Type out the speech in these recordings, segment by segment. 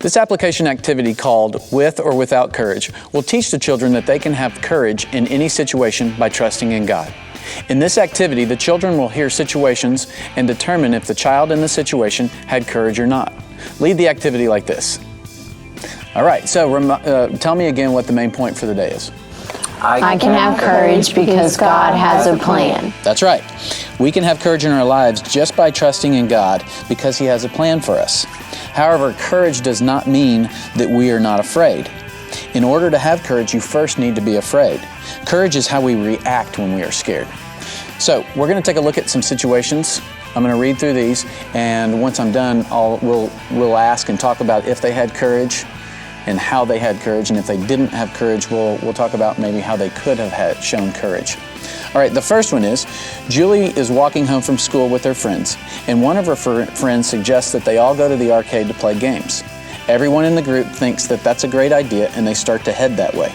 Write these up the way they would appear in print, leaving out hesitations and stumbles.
This application activity called With or Without Courage will teach the children that they can have courage in any situation by trusting in God. In this activity, the children will hear situations and determine if the child in the situation had courage or not. Lead the activity like this. All right, so tell me again what the main point for the day is. I can have courage because God has a plan. That's right. We can have courage in our lives just by trusting in God because He has a plan for us. However, courage does not mean that we are not afraid. In order to have courage, you first need to be afraid. Courage is how we react when we are scared. So we're going to take a look at some situations. I'm going to read through these, and once I'm done, we'll ask and talk about if they had courage and how they had courage, and if they didn't have courage, we'll talk about maybe how they could have shown courage. All right, the first one is, Julie is walking home from school with her friends, and one of her friends suggests that they all go to the arcade to play games. Everyone in the group thinks that that's a great idea, and they start to head that way.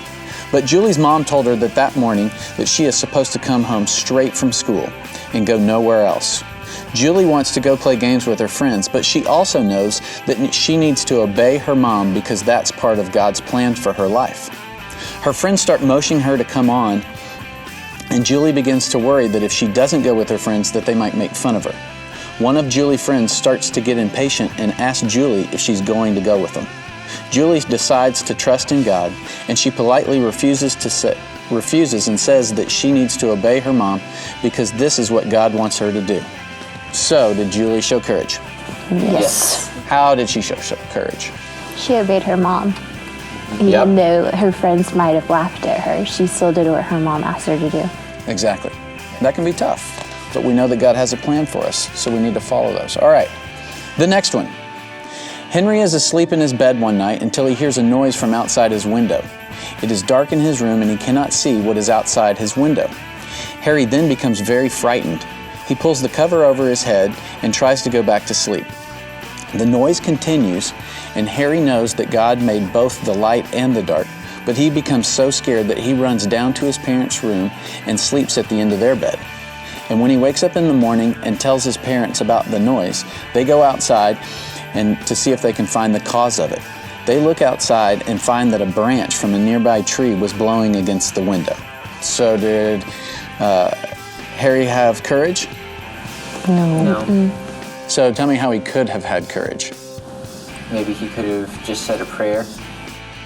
But Julie's mom told her that morning that she is supposed to come home straight from school and go nowhere else. Julie wants to go play games with her friends, but she also knows that she needs to obey her mom because that's part of God's plan for her life. Her friends start motioning her to come on, and Julie begins to worry that if she doesn't go with her friends, that they might make fun of her. One of Julie's friends starts to get impatient and asks Julie if she's going to go with them. Julie decides to trust in God, and she politely refuses and says that she needs to obey her mom because this is what God wants her to do. So, did Julie show courage? Yes. How did she show courage? She obeyed her mom. Even though her friends might have laughed at her, she still did what her mom asked her to do. Exactly. That can be tough, but we know that God has a plan for us, so we need to follow those. All right, the next one. Henry is asleep in his bed one night until he hears a noise from outside his window. It is dark in his room and he cannot see what is outside his window. Harry then becomes very frightened. He pulls the cover over his head and tries to go back to sleep. The noise continues, and Harry knows that God made both the light and the dark, but he becomes so scared that he runs down to his parents' room and sleeps at the end of their bed. And when he wakes up in the morning and tells his parents about the noise, they go outside and to see if they can find the cause of it. They look outside and find that a branch from a nearby tree was blowing against the window. So did Harry have courage? No. So tell me how he could have had courage. Maybe he could have just said a prayer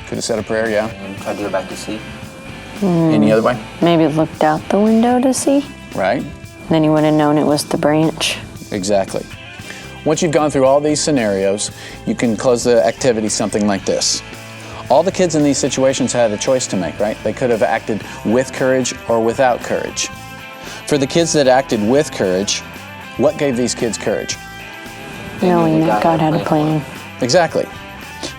Could have said a prayer, yeah. and tried to go back to sleep. Any other way? Maybe looked out the window to see. Right? Then he would have known it was the branch. Exactly. Once you've gone through all these scenarios, you can close the activity something like this. All the kids in these situations had a choice to make, right? They could have acted with courage or without courage. For the kids that acted with courage, what gave these kids courage? Knowing that God had a plan. Exactly.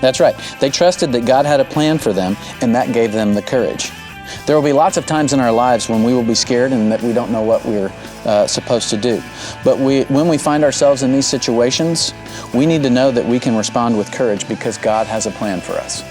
That's right. They trusted that God had a plan for them, and that gave them the courage. There will be lots of times in our lives when we will be scared and that we don't know what we're supposed to do. But when we find ourselves in these situations, we need to know that we can respond with courage because God has a plan for us.